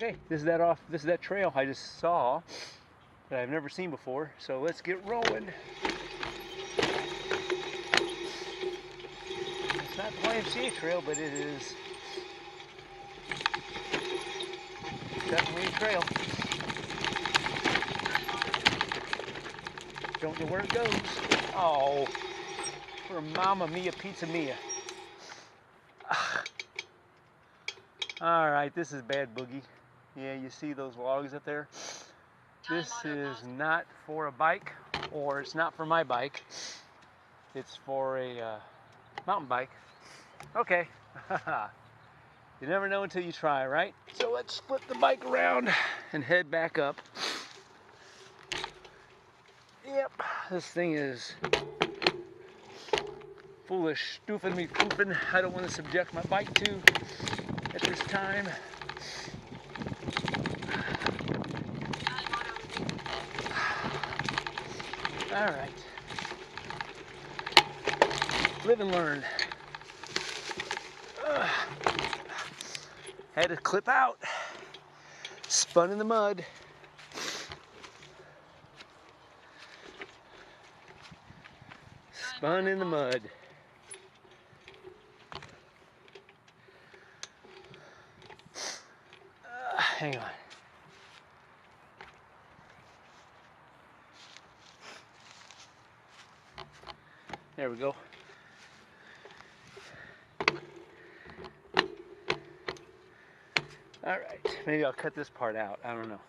Okay, this is that trail I just saw that I've never seen before. So let's get rolling. It's not the YMCA trail, but it is definitely a trail. Don't know where it goes. Oh, for Mamma Mia Pizza Mia. All right, this is bad boogie. Yeah, you see those logs up there? This is not for a bike, or it's not for my bike. It's for a mountain bike. Okay. You never know until you try, right? So let's split the bike around and head back up. Yep, this thing is foolish, stoofing me pooping. I don't want to subject my bike to at this time. All right. Live and learn. Had to clip out. Spun in the mud. Spun in the mud. Hang on. There we go. All right, maybe I'll cut this part out. I don't know.